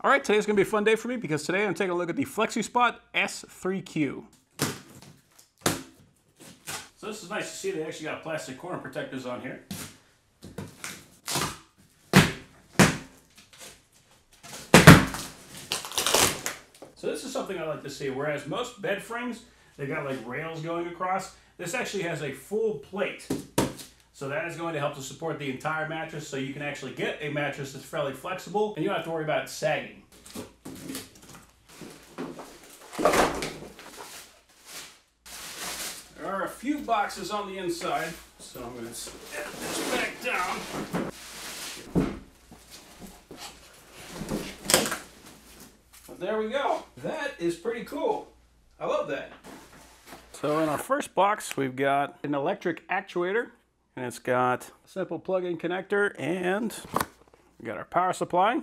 All right, today's gonna be a fun day for me because today I'm taking a look at the FlexiSpot S3Q. So this is nice to see they actually got plastic corner protectors on here. So this is something I like to see, whereas most bed frames, they've got like rails going across. This actually has a full plate. So that is going to help to support the entire mattress, so you can actually get a mattress that's fairly flexible and you don't have to worry about it sagging. There are a few boxes on the inside, so I'm going to set this back down. But there we go. That is pretty cool. I love that. So in our first box, we've got an electric actuator. And it's got a simple plug-in connector, and we got our power supply.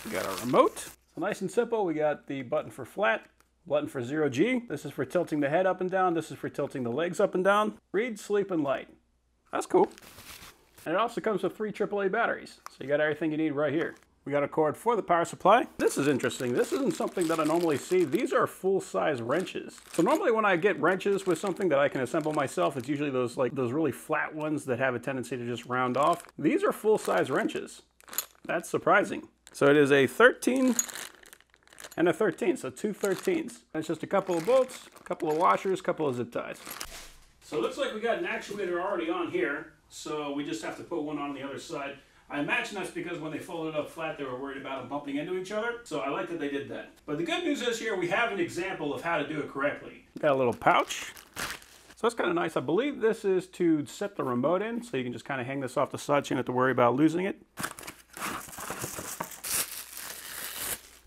We got our remote. So nice and simple. We got the button for flat, button for 0G. This is for tilting the head up and down. This is for tilting the legs up and down. Read, sleep, and light. That's cool. And it also comes with 3 AAA batteries. So you got everything you need right here. We got a cord for the power supply. This is interesting. This isn't something that I normally see. These are full-size wrenches. So normally when I get wrenches with something that I can assemble myself, it's usually those really flat ones that have a tendency to just round off. These are full-size wrenches. That's surprising. So it is a 13 and a 13, so 2 13s. It's just a couple of bolts, a couple of washers, a couple of zip ties. So it looks like we got an actuator already on here, so we just have to put one on the other side. I imagine that's because when they folded it up flat, they were worried about them bumping into each other. So I like that they did that. But the good news is here we have an example of how to do it correctly. Got a little pouch. So that's kind of nice. I believe this is to set the remote in, so you can just kind of hang this off the side so you don't have to worry about losing it.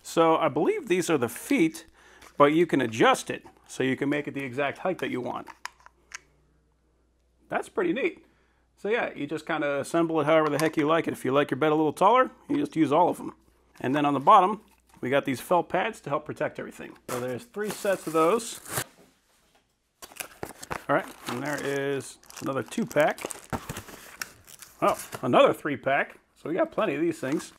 So I believe these are the feet, but you can adjust it so you can make it the exact height that you want. That's pretty neat. So yeah, you just kind of assemble it however the heck you like it. If you like your bed a little taller, you just use all of them. And then on the bottom, we got these felt pads to help protect everything. So there's 3 sets of those. All right, and there is another 2-pack. Oh, another 3-pack. So we got plenty of these things.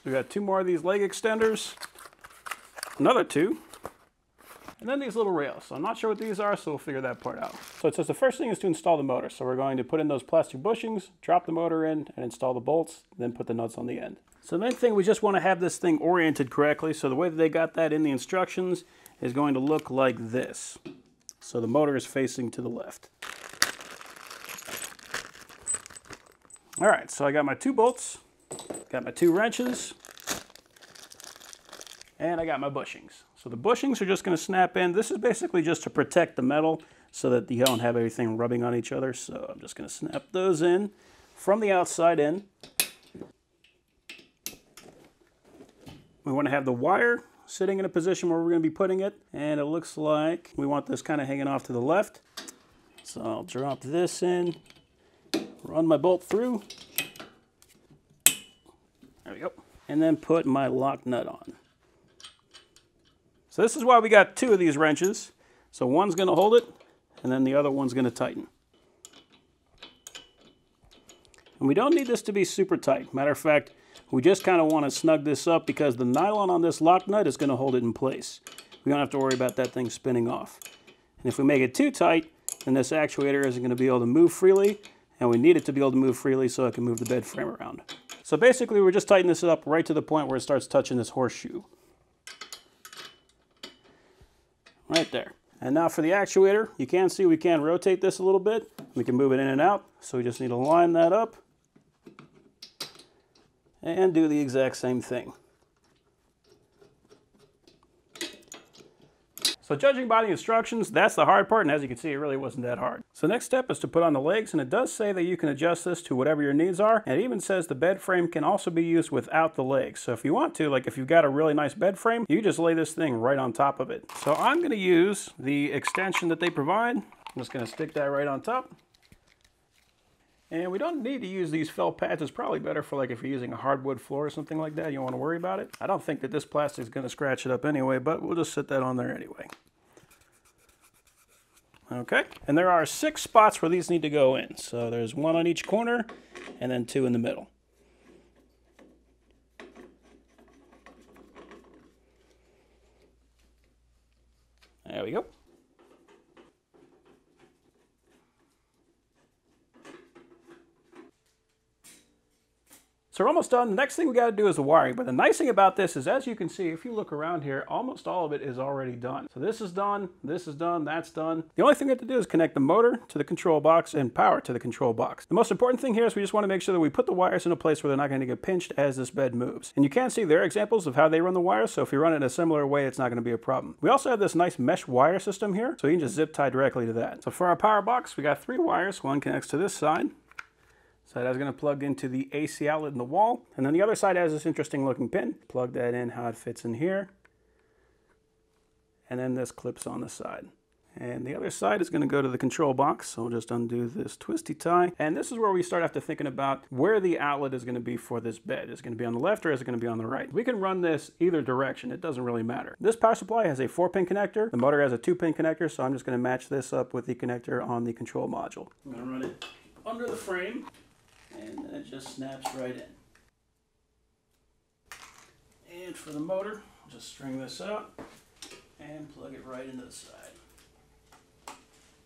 We got 2 more of these leg extenders. Another 2. And then these little rails. So I'm not sure what these are, so we'll figure that part out. So it says the first thing is to install the motor. So we're going to put in those plastic bushings, drop the motor in, and install the bolts, then put the nuts on the end. So the main thing, we just want to have this thing oriented correctly. So the way that they got that in the instructions is going to look like this. So the motor is facing to the left. All right, so I got my 2 bolts, got my 2 wrenches, and I got my bushings. So the bushings are just going to snap in. This is basically just to protect the metal so that you don't have everything rubbing on each other. So I'm just going to snap those in from the outside in. We want to have the wire sitting in a position where we're going to be putting it. And it looks like we want this kind of hanging off to the left. So I'll drop this in, run my bolt through. There we go. And then put my lock nut on. So this is why we got 2 of these wrenches. So one's going to hold it, and then the other one's going to tighten. And we don't need this to be super tight. Matter of fact, we just kind of want to snug this up because the nylon on this lock nut is going to hold it in place. We don't have to worry about that thing spinning off. And if we make it too tight, then this actuator isn't going to be able to move freely, and we need it to be able to move freely so it can move the bed frame around. So basically, we're just tightening this up right to the point where it starts touching this horseshoe. Right there. And now for the actuator, you can see we can rotate this a little bit. We can move it in and out. So we just need to line that up and do the exact same thing. So judging by the instructions, that's the hard part, and as you can see, it really wasn't that hard. So next step is to put on the legs, and it does say that you can adjust this to whatever your needs are, and it even says the bed frame can also be used without the legs. So if you want to, like if you've got a really nice bed frame, you just lay this thing right on top of it. So I'm going to use the extension that they provide. I'm just going to stick that right on top. And we don't need to use these felt pads. It's probably better for like if you're using a hardwood floor or something like that. You don't want to worry about it. I don't think that this plastic is going to scratch it up anyway, but we'll just set that on there anyway. Okay, and there are 6 spots where these need to go in. So there's 1 on each corner and then 2 in the middle. There we go. So we're almost done. The next thing we got to do is the wiring. But the nice thing about this is, as you can see, if you look around here, almost all of it is already done. So this is done, that's done. The only thing we have to do is connect the motor to the control box and power to the control box. The most important thing here is we just want to make sure that we put the wires in a place where they're not going to get pinched as this bed moves. And you can see there are examples of how they run the wires, so if you run it in a similar way, it's not going to be a problem. We also have this nice mesh wire system here, so you can just zip tie directly to that. So for our power box, we got 3 wires. One connects to this side. So that's going to plug into the AC outlet in the wall. And then the other side has this interesting looking pin. Plug that in how it fits in here. And then this clips on the side. And the other side is going to go to the control box. So we'll just undo this twisty tie. And this is where we start after thinking about where the outlet is going to be for this bed. Is it going to be on the left or is it going to be on the right? We can run this either direction. It doesn't really matter. This power supply has a 4-pin connector. The motor has a 2-pin connector. So I'm just going to match this up with the connector on the control module. I'm going to run it under the frame. And then it just snaps right in. And for the motor, just string this out and plug it right into the side.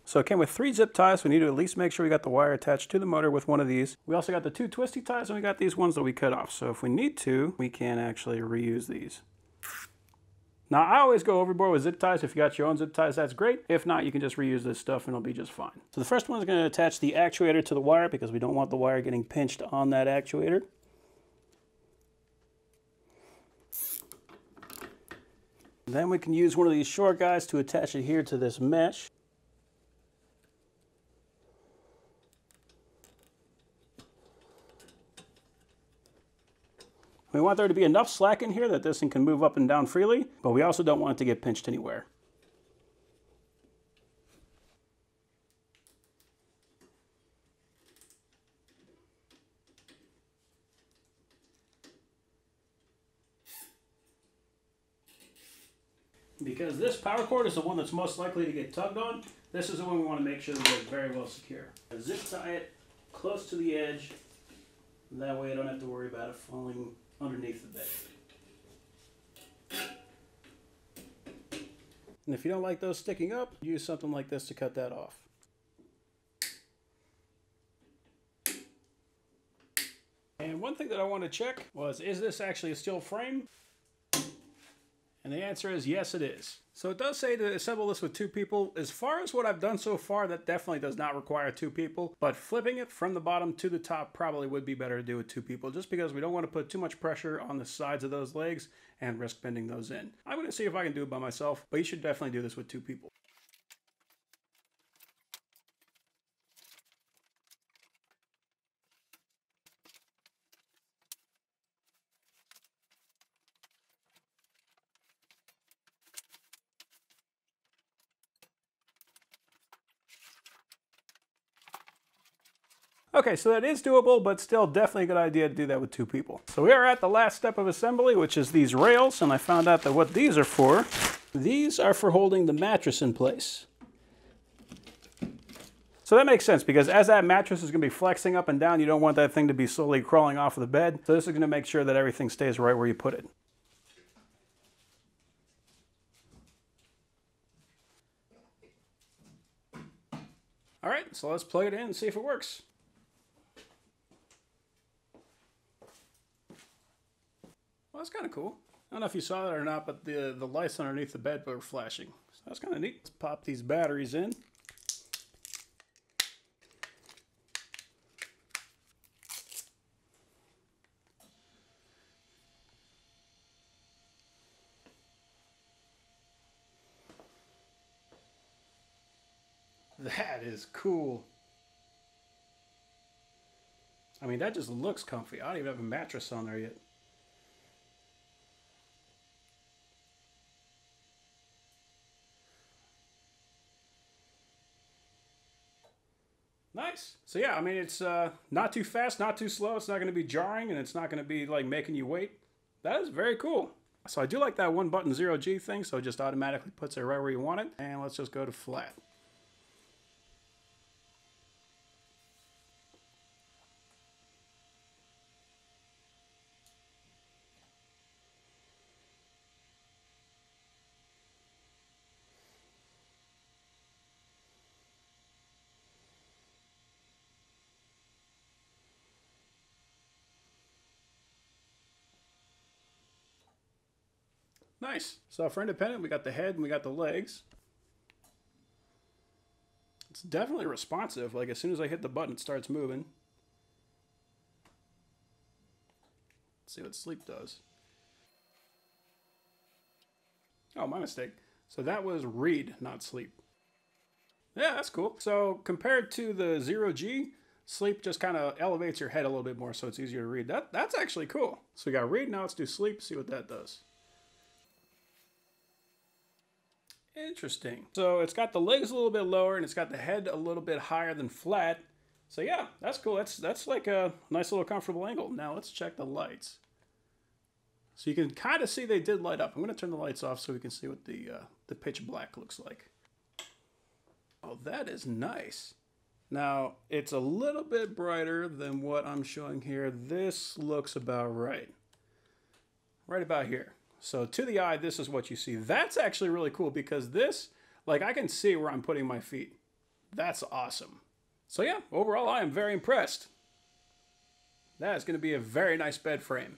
So it came with 3 zip ties. We need to at least make sure we got the wire attached to the motor with one of these. We also got the 2 twisty ties and we got these ones that we cut off. So if we need to, we can actually reuse these. Now, I always go overboard with zip ties. If you got your own zip ties, that's great. If not, you can just reuse this stuff and it'll be just fine. So the first one is going to attach the actuator to the wire because we don't want the wire getting pinched on that actuator. Then we can use one of these short guys to attach it here to this mesh. We want there to be enough slack in here that this thing can move up and down freely, but we also don't want it to get pinched anywhere. Because this power cord is the one that's most likely to get tugged on, this is the one we want to make sure that it's very well secure. Zip tie it close to the edge, and that way I don't have to worry about it falling underneath the bed. And if you don't like those sticking up, use something like this to cut that off. And one thing that I want to check was, is this actually a steel frame? And the answer is yes, it is. So it does say to assemble this with 2 people. As far as what I've done so far, that definitely does not require 2 people. But flipping it from the bottom to the top probably would be better to do with 2 people, just because we don't want to put too much pressure on the sides of those legs and risk bending those in. I'm going to see if I can do it by myself, but you should definitely do this with 2 people. Okay, so that is doable, but still definitely a good idea to do that with 2 people. So we are at the last step of assembly, which is these rails, and I found out that what these are for holding the mattress in place. So that makes sense, because as that mattress is going to be flexing up and down, you don't want that thing to be slowly crawling off of the bed. So this is going to make sure that everything stays right where you put it. All right, so let's plug it in and see if it works. Well, that's kind of cool. I don't know if you saw that or not, but the lights underneath the bed were flashing. So that's kind of neat. Let's pop these batteries in. That is cool. I mean, that just looks comfy. I don't even have a mattress on there yet. Nice. So yeah, I mean, it's not too fast, not too slow. It's not going to be jarring, and it's not going to be like making you wait. That is very cool. So I do like that 1 button 0G thing, so it just automatically puts it right where you want it. And let's just go to flat. Nice. So for independent, we got the head and we got the legs. It's definitely responsive. Like as soon as I hit the button, it starts moving. Let's see what sleep does. Oh, my mistake. So that was read, not sleep. Yeah, that's cool. So compared to the 0G, sleep just kind of elevates your head a little bit more so it's easier to read. That's actually cool. So we got read, now let's do sleep, see what that does. Interesting. So it's got the legs a little bit lower and it's got the head a little bit higher than flat. So yeah, that's cool. That's like a nice little comfortable angle. Now let's check the lights. So you can kind of see they did light up. I'm going to turn the lights off so we can see what the pitch black looks like. Oh, that is nice. Now, it's a little bit brighter than what I'm showing here. This looks about right. Right about here. So to the eye, this is what you see. That's actually really cool because this, like I can see where I'm putting my feet. That's awesome. So yeah, overall, I am very impressed. That is going to be a very nice bed frame.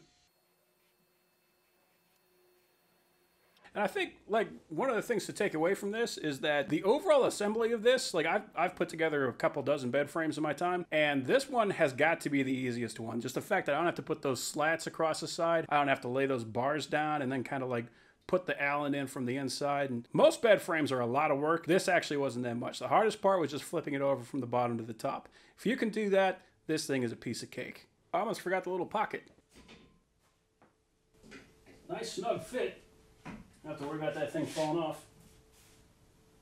And I think, like, one of the things to take away from this is that the overall assembly of this, like, I've put together a couple dozen bed frames in my time, and this one has got to be the easiest one. Just the fact that I don't have to put those slats across the side, I don't have to lay those bars down and then kind of, like, put the Allen in from the inside. And most bed frames are a lot of work. This actually wasn't that much. The hardest part was just flipping it over from the bottom to the top. If you can do that, this thing is a piece of cake. I almost forgot the little pocket. Nice snug fit. Don't have to worry about that thing falling off.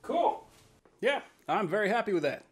Cool. Yeah, I'm very happy with that.